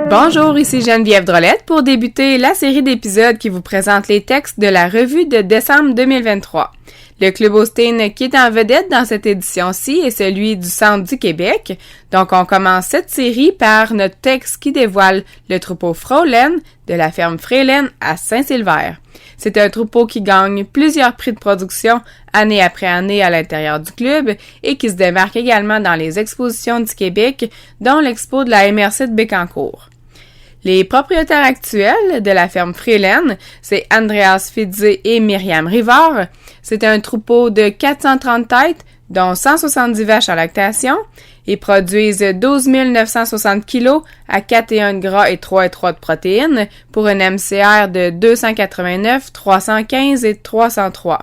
Bonjour, ici Geneviève Drolette pour débuter la série d'épisodes qui vous présente les textes de la revue de décembre 2023. Le Club Austin qui est en vedette dans cette édition-ci est celui du Centre du Québec. Donc, on commence cette série par notre texte qui dévoile le troupeau Fraulein de la ferme Frélène à Saint-Sylvère. C'est un troupeau qui gagne plusieurs prix de production année après année à l'intérieur du club et qui se démarque également dans les expositions du Québec, dont l'expo de la MRC de Bécancour. Les propriétaires actuels de la ferme Frélène, c'est Andreas Fidze et Myriam Rivard. C'est un troupeau de 430 têtes, dont 170 vaches en lactation. Ils produisent 12 960 kg à 4,1 de gras et 3,3 de protéines pour un MCR de 289, 315 et 303.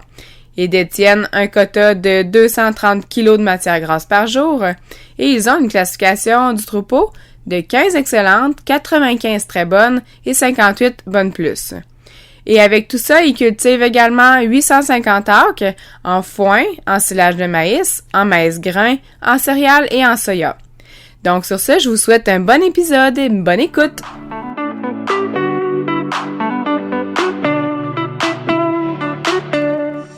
Ils détiennent un quota de 230 kg de matière grasse par jour et ils ont une classification du troupeau de 15 excellentes, 95 très bonnes et 58 bonnes plus. Et avec tout ça, ils cultivent également 850 acres en foin, en silage de maïs, en maïs grain, en céréales et en soya. Donc sur ce, je vous souhaite un bon épisode et une bonne écoute!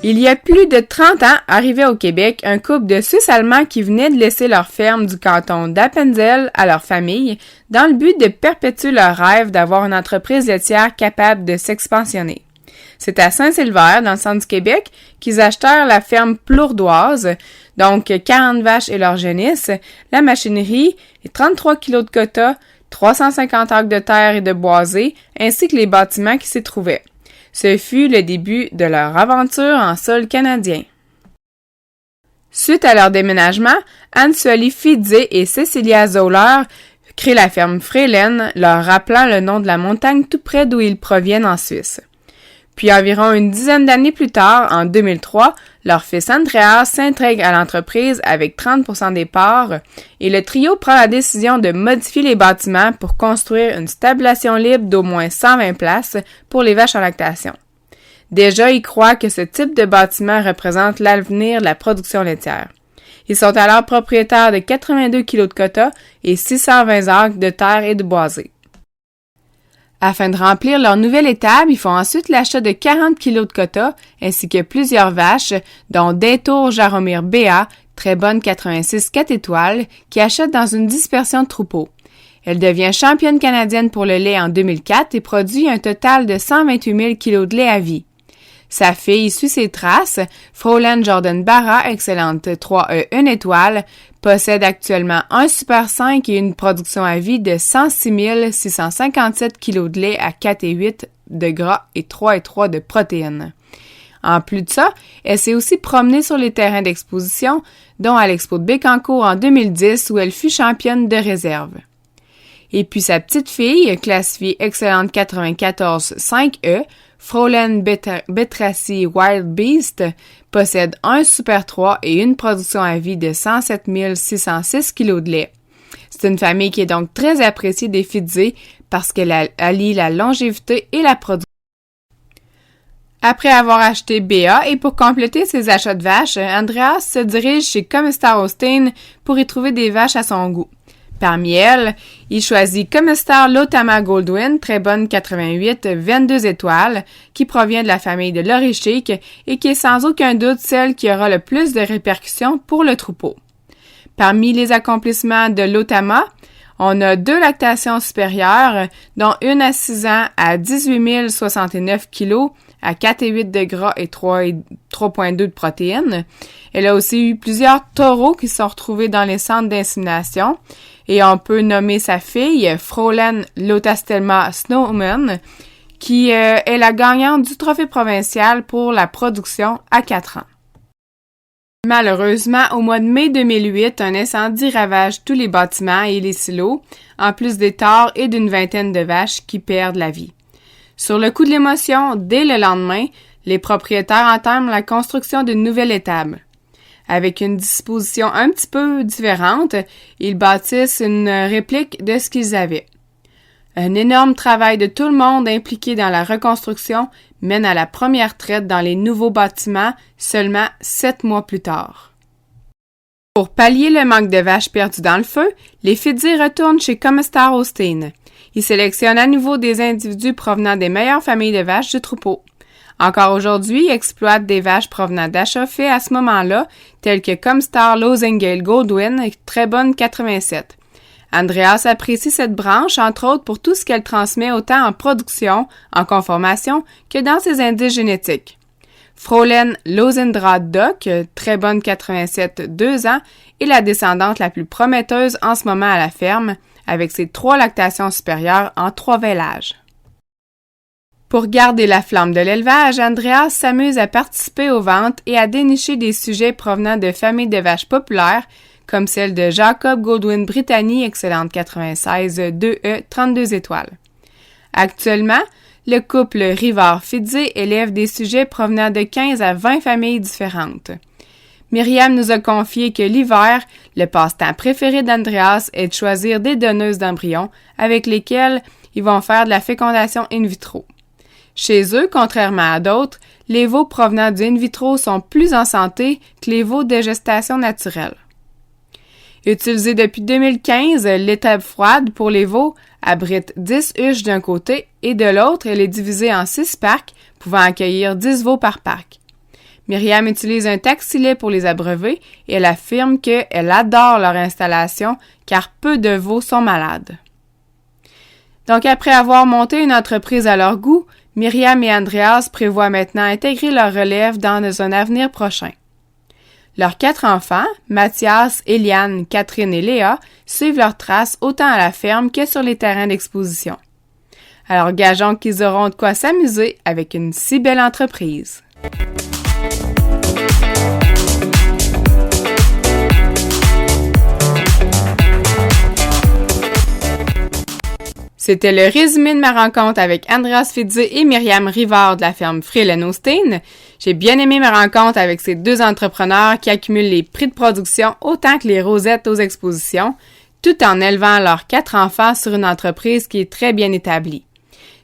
Il y a plus de 30 ans, arrivait au Québec un couple de Suisses allemands qui venaient de laisser leur ferme du canton d'Appenzell à leur famille dans le but de perpétuer leur rêve d'avoir une entreprise laitière capable de s'expansionner. C'est à Saint-Sylvère, dans le centre du Québec, qu'ils achetèrent la ferme plourdoise, donc 40 vaches et leurs génisses, la machinerie, les 33 kilos de quota, 350 acres de terre et de boisés, ainsi que les bâtiments qui s'y trouvaient. Ce fut le début de leur aventure en sol canadien. Suite à leur déménagement, Anne-Solie Fidze et Cécilia Zoller créent la ferme Frélène, leur rappelant le nom de la montagne tout près d'où ils proviennent en Suisse. Puis environ une dizaine d'années plus tard, en 2003, leur fils Andreas s'intègre à l'entreprise avec 30% des parts et le trio prend la décision de modifier les bâtiments pour construire une stabulation libre d'au moins 120 places pour les vaches en lactation. Déjà, ils croient que ce type de bâtiment représente l'avenir de la production laitière. Ils sont alors propriétaires de 82 kg de quota et 620 acres de terre et de boisés. Afin de remplir leur nouvelle étable, ils font ensuite l'achat de 40 kg de quota ainsi que plusieurs vaches, dont Détour Jaromir Béat, très bonne 86 4 étoiles, qui achète dans une dispersion de troupeaux. Elle devient championne canadienne pour le lait en 2004 et produit un total de 128 000 kg de lait à vie. Sa fille suit ses traces, Fraulein Jordan Barra, excellente 3E 1 étoile, possède actuellement un Super 5 et une production à vie de 106 657 kg de lait à 4,8 de gras et 3,3 de protéines. En plus de ça, elle s'est aussi promenée sur les terrains d'exposition, dont à l'Expo de Bécancour en 2010 où elle fut championne de réserve. Et puis sa petite fille, classifiée excellente 94 5E, Fraulein Betracy Wild Beast, possède un Super 3 et une production à vie de 107 606 kg de lait. C'est une famille qui est donc très appréciée des Fidze parce qu'elle allie la longévité et la production. Après avoir acheté Béa et pour compléter ses achats de vaches, Andreas se dirige chez Commissar Austin pour y trouver des vaches à son goût. Parmi elles, il choisit Commissar Lotama Goldwyn, très bonne 88, 22 étoiles, qui provient de la famille de Lorichic et qui est sans aucun doute celle qui aura le plus de répercussions pour le troupeau. Parmi les accomplissements de Lotama, on a 2 lactations supérieures, dont une à 6 ans à 18 069 kg, à 4,8 de gras et 3,2 de protéines. Elle a aussi eu plusieurs taureaux qui sont retrouvés dans les centres d'insémination. Et on peut nommer sa fille, Fraulein Lotastelma Snowman, qui est la gagnante du trophée provincial pour la production à 4 ans. Malheureusement, au mois de mai 2008, un incendie ravage tous les bâtiments et les silos, en plus des tares et d'une vingtaine de vaches qui perdent la vie. Sur le coup de l'émotion, dès le lendemain, les propriétaires entament la construction d'une nouvelle étable. Avec une disposition un petit peu différente, ils bâtissent une réplique de ce qu'ils avaient. Un énorme travail de tout le monde impliqué dans la reconstruction mène à la première traite dans les nouveaux bâtiments seulement 7 mois plus tard. Pour pallier le manque de vaches perdues dans le feu, les Fidzi retournent chez Comistar Holstein. Ils sélectionnent à nouveau des individus provenant des meilleures familles de vaches du troupeau. Encore aujourd'hui, ils exploitent des vaches provenant d'achats faits à ce moment-là, tels que Comistar Losingale Goldwyn et Trebonne 87. Andreas apprécie cette branche, entre autres pour tout ce qu'elle transmet autant en production, en conformation, que dans ses indices génétiques. Fräulein Losendrad Dock, Trebonne 87, 2 ans, est la descendante la plus prometteuse en ce moment à la ferme, avec ses 3 lactations supérieures en 3 veillages. Pour garder la flamme de l'élevage, Andreas s'amuse à participer aux ventes et à dénicher des sujets provenant de familles de vaches populaires, comme celle de Jacob Goldwyn Brittany, excellente 96, 2E, 32 étoiles. Actuellement, le couple Rivard-Fidzi élève des sujets provenant de 15 à 20 familles différentes. Myriam nous a confié que l'hiver, le passe-temps préféré d'Andreas est de choisir des donneuses d'embryons avec lesquelles ils vont faire de la fécondation in vitro. Chez eux, contrairement à d'autres, les veaux provenant du in vitro sont plus en santé que les veaux de gestation naturelle. Utilisée depuis 2015, l'étape froide pour les veaux abrite 10 huches d'un côté et de l'autre, elle est divisée en 6 parcs pouvant accueillir 10 veaux par parc. Myriam utilise un taxilet pour les abreuver et elle affirme qu'elle adore leur installation car peu de veaux sont malades. Donc après avoir monté une entreprise à leur goût, Myriam et Andreas prévoient maintenant intégrer leur relève dans un avenir prochain. Leurs 4 enfants, Mathias, Eliane, Catherine et Léa, suivent leurs traces autant à la ferme que sur les terrains d'exposition. Alors gageons qu'ils auront de quoi s'amuser avec une si belle entreprise. C'était le résumé de ma rencontre avec Andreas Fidzi et Myriam Rivard de la ferme Fräulein Holstein. J'ai bien aimé ma rencontre avec ces 2 entrepreneurs qui accumulent les prix de production autant que les rosettes aux expositions, tout en élevant leurs 4 enfants sur une entreprise qui est très bien établie.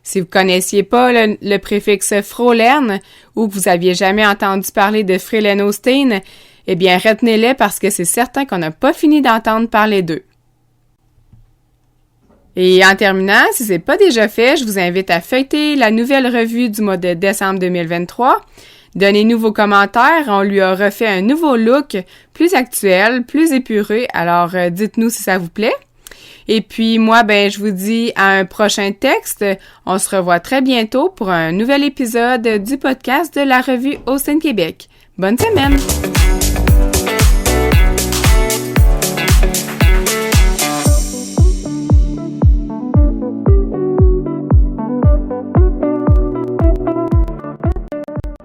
Si vous connaissiez pas le préfixe Fräulein ou que vous aviez jamais entendu parler de Fräulein Holstein, eh bien retenez-les parce que c'est certain qu'on n'a pas fini d'entendre parler d'eux. Et en terminant, si c'est pas déjà fait, je vous invite à feuilleter la nouvelle revue du mois de décembre 2023. Donnez-nous vos commentaires, on lui a refait un nouveau look, plus actuel, plus épuré, alors dites-nous si ça vous plaît. Et puis moi, je vous dis à un prochain texte. On se revoit très bientôt pour un nouvel épisode du podcast de la revue Holstein Québec. Bonne semaine!